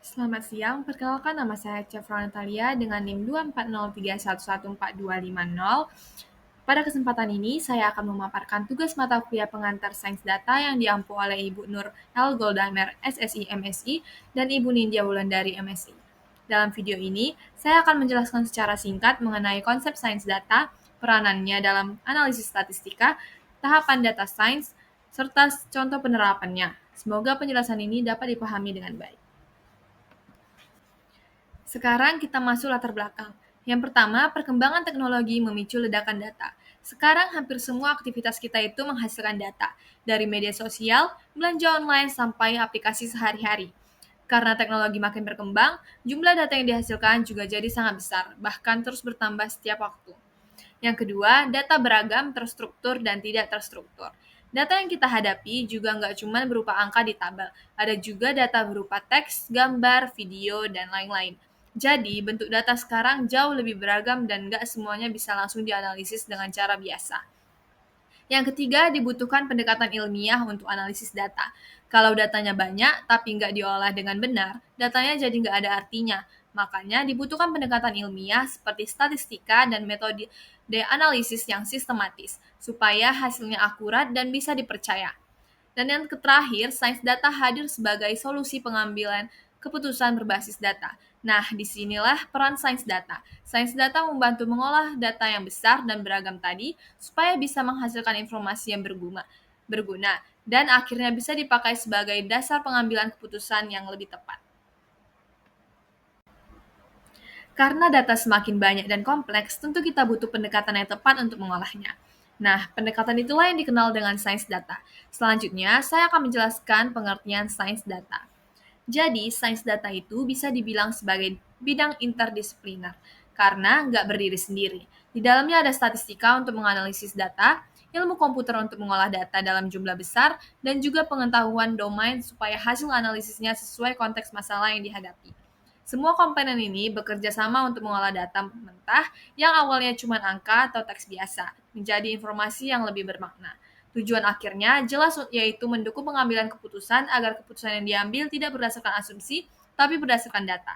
Selamat siang, perkenalkan nama saya Chevron Natalia dengan NIM 24031142550. Pada kesempatan ini, saya akan memaparkan tugas mata kuliah pengantar sains data yang diampu oleh Ibu Nur L. Goldamer, SSI MSI, dan Ibu Nindya Wulandari MSI. Dalam video ini, saya akan menjelaskan secara singkat mengenai konsep sains data, peranannya dalam analisis statistika, tahapan data sains, serta contoh penerapannya. Semoga penjelasan ini dapat dipahami dengan baik. Sekarang kita masuk latar belakang. Yang pertama, perkembangan teknologi memicu ledakan data. Sekarang hampir semua aktivitas kita itu menghasilkan data, dari media sosial, belanja online, sampai aplikasi sehari-hari. Karena teknologi makin berkembang, jumlah data yang dihasilkan juga jadi sangat besar, bahkan terus bertambah setiap waktu. Yang kedua, data beragam, terstruktur, dan tidak terstruktur. Data yang kita hadapi juga nggak cuma berupa angka di tabel, ada juga data berupa teks, gambar, video, dan lain-lain. Jadi, bentuk data sekarang jauh lebih beragam dan nggak semuanya bisa langsung dianalisis dengan cara biasa. Yang ketiga, dibutuhkan pendekatan ilmiah untuk analisis data. Kalau datanya banyak, tapi nggak diolah dengan benar, datanya jadi nggak ada artinya. Makanya dibutuhkan pendekatan ilmiah seperti statistika dan metode analisis yang sistematis, supaya hasilnya akurat dan bisa dipercaya. Dan yang terakhir, sains data hadir sebagai solusi pengambilan keputusan berbasis data. Nah, disinilah peran sains data. Sains data membantu mengolah data yang besar dan beragam tadi, supaya bisa menghasilkan informasi yang berguna dan akhirnya bisa dipakai sebagai dasar pengambilan keputusan yang lebih tepat. Karena data semakin banyak dan kompleks, tentu kita butuh pendekatan yang tepat untuk mengolahnya. Nah, pendekatan itulah yang dikenal dengan sains data. Selanjutnya, saya akan menjelaskan pengertian sains data. Jadi, sains data itu bisa dibilang sebagai bidang interdisipliner, karena nggak berdiri sendiri. Di dalamnya ada statistika untuk menganalisis data, ilmu komputer untuk mengolah data dalam jumlah besar, dan juga pengetahuan domain supaya hasil analisisnya sesuai konteks masalah yang dihadapi. Semua komponen ini bekerja sama untuk mengolah data mentah yang awalnya cuma angka atau teks biasa, menjadi informasi yang lebih bermakna. Tujuan akhirnya jelas, yaitu mendukung pengambilan keputusan agar keputusan yang diambil tidak berdasarkan asumsi, tapi berdasarkan data.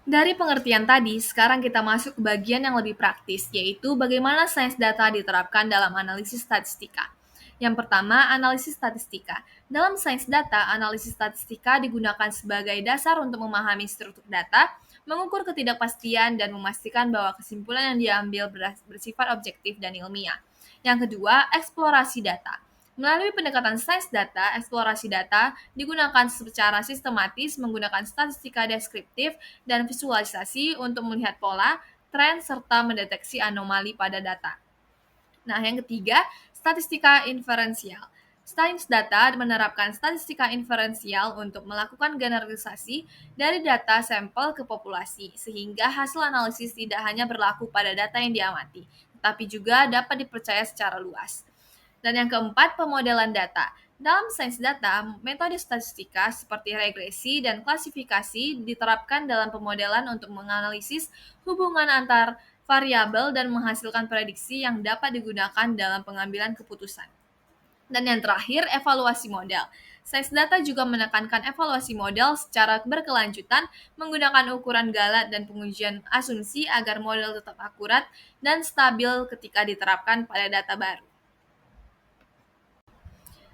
Dari pengertian tadi, sekarang kita masuk ke bagian yang lebih praktis, yaitu bagaimana sains data diterapkan dalam analisis statistika. Yang pertama, analisis statistika. Dalam sains data, analisis statistika digunakan sebagai dasar untuk memahami struktur data, mengukur ketidakpastian, dan memastikan bahwa kesimpulan yang diambil bersifat objektif dan ilmiah. Yang kedua, eksplorasi data. Melalui pendekatan sains data, eksplorasi data digunakan secara sistematis menggunakan statistika deskriptif dan visualisasi untuk melihat pola, tren, serta mendeteksi anomali pada data. Nah, yang ketiga, statistika inferensial. Sains data menerapkan statistika inferensial untuk melakukan generalisasi dari data sampel ke populasi, sehingga hasil analisis tidak hanya berlaku pada data yang diamati, tetapi juga dapat dipercaya secara luas. Dan yang keempat, pemodelan data. Dalam sains data, metode statistika seperti regresi dan klasifikasi diterapkan dalam pemodelan untuk menganalisis hubungan antar variabel dan menghasilkan prediksi yang dapat digunakan dalam pengambilan keputusan. Dan yang terakhir, evaluasi model. Sains data juga menekankan evaluasi model secara berkelanjutan menggunakan ukuran galat dan pengujian asumsi agar model tetap akurat dan stabil ketika diterapkan pada data baru.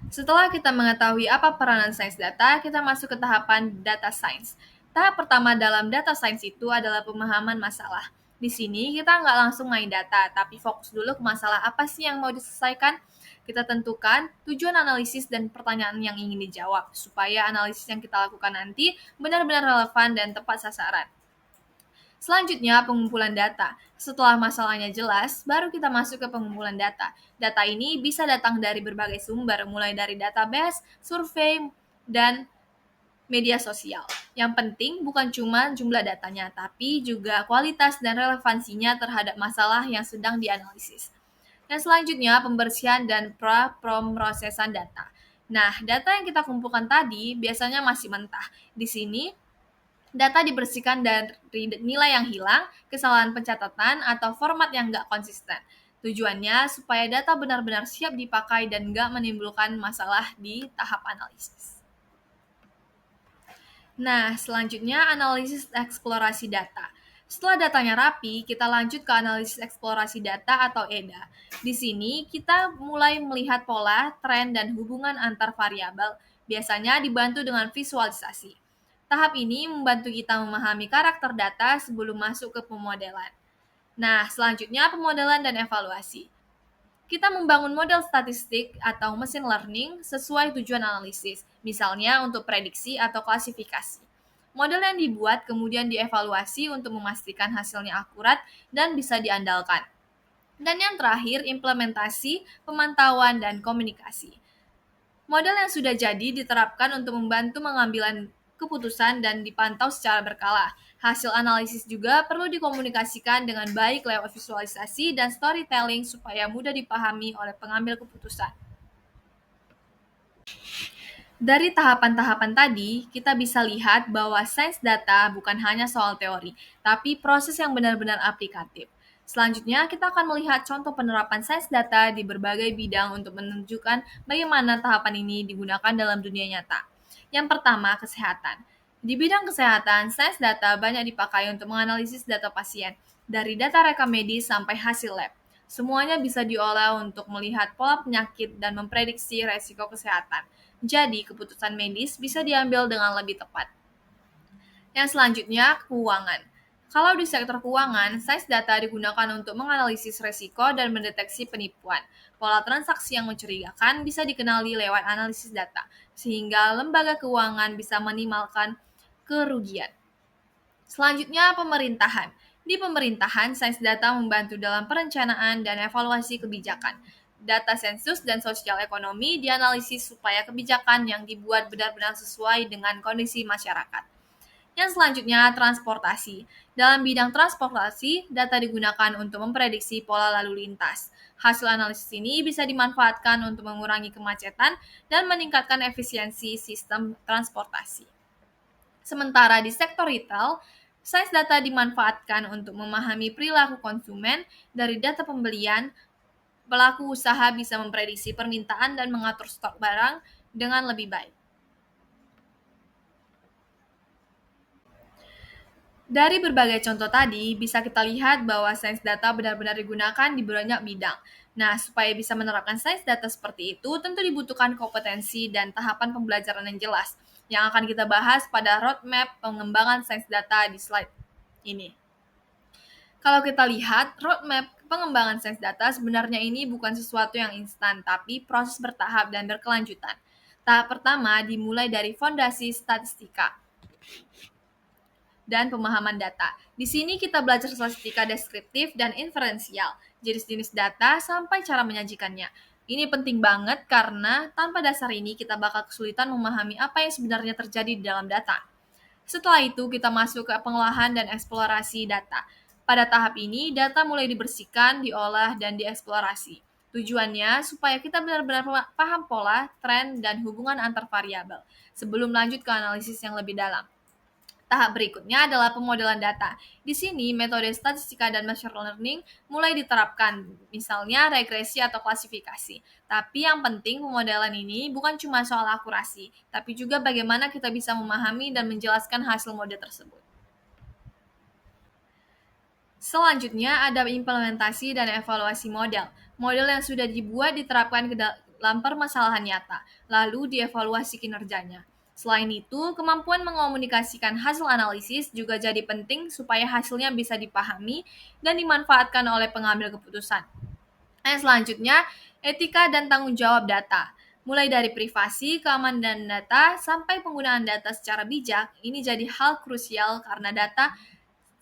Setelah kita mengetahui apa peranan sains data, kita masuk ke tahapan data science. Tahap pertama dalam data science itu adalah pemahaman masalah. Di sini kita nggak langsung main data, tapi fokus dulu ke masalah apa sih yang mau diselesaikan. Kita tentukan tujuan analisis dan pertanyaan yang ingin dijawab, supaya analisis yang kita lakukan nanti benar-benar relevan dan tepat sasaran. Selanjutnya, pengumpulan data. Setelah masalahnya jelas, baru kita masuk ke pengumpulan data. Data ini bisa datang dari berbagai sumber, mulai dari database, survei, dan media sosial. Yang penting bukan cuma jumlah datanya, tapi juga kualitas dan relevansinya terhadap masalah yang sedang dianalisis. Dan selanjutnya, pembersihan dan pemrosesan data. Nah, data yang kita kumpulkan tadi biasanya masih mentah. Di sini, data dibersihkan dari nilai yang hilang, kesalahan pencatatan, atau format yang nggak konsisten. Tujuannya supaya data benar-benar siap dipakai dan nggak menimbulkan masalah di tahap analisis. Nah, selanjutnya analisis eksplorasi data. Setelah datanya rapi, kita lanjut ke analisis eksplorasi data atau EDA. Di sini kita mulai melihat pola, tren, dan hubungan antar variabel, biasanya dibantu dengan visualisasi. Tahap ini membantu kita memahami karakter data sebelum masuk ke pemodelan. Nah, selanjutnya pemodelan dan evaluasi. Kita membangun model statistik atau mesin learning sesuai tujuan analisis, misalnya untuk prediksi atau klasifikasi. Model yang dibuat kemudian dievaluasi untuk memastikan hasilnya akurat dan bisa diandalkan. Dan yang terakhir, implementasi, pemantauan, dan komunikasi. Model yang sudah jadi diterapkan untuk membantu mengambil keputusan dan dipantau secara berkala. Hasil analisis juga perlu dikomunikasikan dengan baik lewat visualisasi dan storytelling supaya mudah dipahami oleh pengambil keputusan. Dari tahapan-tahapan tadi, kita bisa lihat bahwa sains data bukan hanya soal teori, tapi proses yang benar-benar aplikatif. Selanjutnya, kita akan melihat contoh penerapan sains data di berbagai bidang untuk menunjukkan bagaimana tahapan ini digunakan dalam dunia nyata. Yang pertama, kesehatan. Di bidang kesehatan, sains data banyak dipakai untuk menganalisis data pasien, dari data rekam medis sampai hasil lab. Semuanya bisa diolah untuk melihat pola penyakit dan memprediksi resiko kesehatan. Jadi, keputusan medis bisa diambil dengan lebih tepat. Yang selanjutnya, keuangan. Kalau di sektor keuangan, sains data digunakan untuk menganalisis resiko dan mendeteksi penipuan. Pola transaksi yang mencurigakan bisa dikenali lewat analisis data, sehingga lembaga keuangan bisa minimalkan kerugian. Selanjutnya, pemerintahan. Di pemerintahan, sains data membantu dalam perencanaan dan evaluasi kebijakan. Data sensus dan sosial ekonomi dianalisis supaya kebijakan yang dibuat benar-benar sesuai dengan kondisi masyarakat. Yang selanjutnya, transportasi. Dalam bidang transportasi, data digunakan untuk memprediksi pola lalu lintas. Hasil analisis ini bisa dimanfaatkan untuk mengurangi kemacetan dan meningkatkan efisiensi sistem transportasi. Sementara di sektor retail, sains data dimanfaatkan untuk memahami perilaku konsumen. Dari data pembelian, pelaku usaha bisa memprediksi permintaan dan mengatur stok barang dengan lebih baik. Dari berbagai contoh tadi, bisa kita lihat bahwa sains data benar-benar digunakan di banyak bidang. Nah, supaya bisa menerapkan sains data seperti itu, tentu dibutuhkan kompetensi dan tahapan pembelajaran yang jelas, yang akan kita bahas pada roadmap pengembangan sains data di slide ini. Kalau kita lihat, roadmap pengembangan sains data sebenarnya ini bukan sesuatu yang instan, tapi proses bertahap dan berkelanjutan. Tahap pertama dimulai dari fondasi statistika dan pemahaman data. Di sini kita belajar statistika deskriptif dan inferensial, jenis-jenis data sampai cara menyajikannya. Ini penting banget karena tanpa dasar ini kita bakal kesulitan memahami apa yang sebenarnya terjadi di dalam data. Setelah itu kita masuk ke pengolahan dan eksplorasi data. Pada tahap ini, data mulai dibersihkan, diolah, dan dieksplorasi. Tujuannya supaya kita benar-benar paham pola, tren, dan hubungan antar variabel sebelum lanjut ke analisis yang lebih dalam. Tahap berikutnya adalah pemodelan data. Di sini, metode statistika dan machine learning mulai diterapkan, misalnya regresi atau klasifikasi. Tapi yang penting pemodelan ini bukan cuma soal akurasi, tapi juga bagaimana kita bisa memahami dan menjelaskan hasil model tersebut. Selanjutnya ada implementasi dan evaluasi model. Model yang sudah dibuat diterapkan ke dalam permasalahan nyata, lalu dievaluasi kinerjanya. Selain itu, kemampuan mengomunikasikan hasil analisis juga jadi penting supaya hasilnya bisa dipahami dan dimanfaatkan oleh pengambil keputusan. Yang selanjutnya, etika dan tanggung jawab data. Mulai dari privasi, keamanan data, sampai penggunaan data secara bijak, ini jadi hal krusial karena data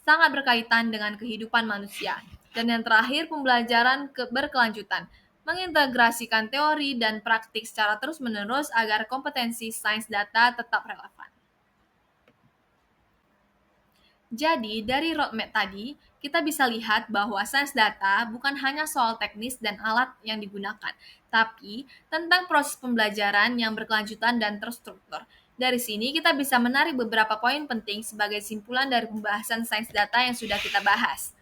sangat berkaitan dengan kehidupan manusia. Dan yang terakhir, pembelajaran berkelanjutan, mengintegrasikan teori dan praktik secara terus-menerus agar kompetensi sains data tetap relevan. Jadi, dari roadmap tadi, kita bisa lihat bahwa sains data bukan hanya soal teknis dan alat yang digunakan, tapi tentang proses pembelajaran yang berkelanjutan dan terstruktur. Dari sini, kita bisa menarik beberapa poin penting sebagai simpulan dari pembahasan sains data yang sudah kita bahas.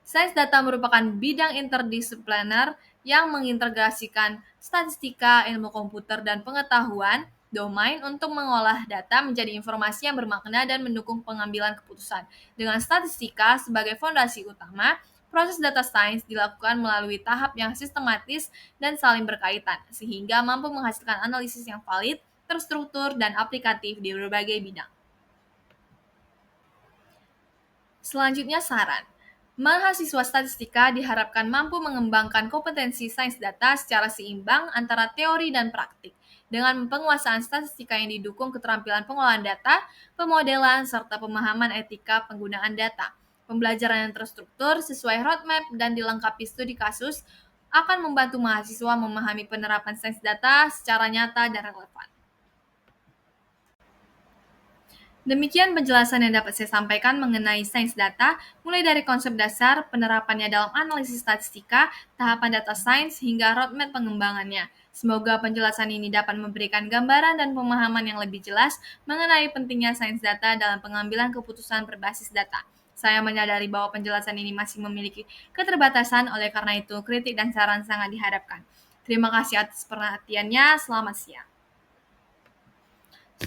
Sains data merupakan bidang interdisipliner yang mengintegrasikan statistika, ilmu komputer, dan pengetahuan domain untuk mengolah data menjadi informasi yang bermakna dan mendukung pengambilan keputusan. Dengan statistika sebagai fondasi utama, proses data science dilakukan melalui tahap yang sistematis dan saling berkaitan, sehingga mampu menghasilkan analisis yang valid, terstruktur, dan aplikatif di berbagai bidang. Selanjutnya saran. Mahasiswa statistika diharapkan mampu mengembangkan kompetensi sains data secara seimbang antara teori dan praktik, dengan penguasaan statistika yang didukung keterampilan pengolahan data, pemodelan, serta pemahaman etika penggunaan data. Pembelajaran yang terstruktur sesuai roadmap dan dilengkapi studi kasus akan membantu mahasiswa memahami penerapan sains data secara nyata dan relevan. Demikian penjelasan yang dapat saya sampaikan mengenai sains data, mulai dari konsep dasar, penerapannya dalam analisis statistika, tahapan data sains, hingga roadmap pengembangannya. Semoga penjelasan ini dapat memberikan gambaran dan pemahaman yang lebih jelas mengenai pentingnya sains data dalam pengambilan keputusan berbasis data. Saya menyadari bahwa penjelasan ini masih memiliki keterbatasan, oleh karena itu kritik dan saran sangat diharapkan. Terima kasih atas perhatiannya, selamat siang.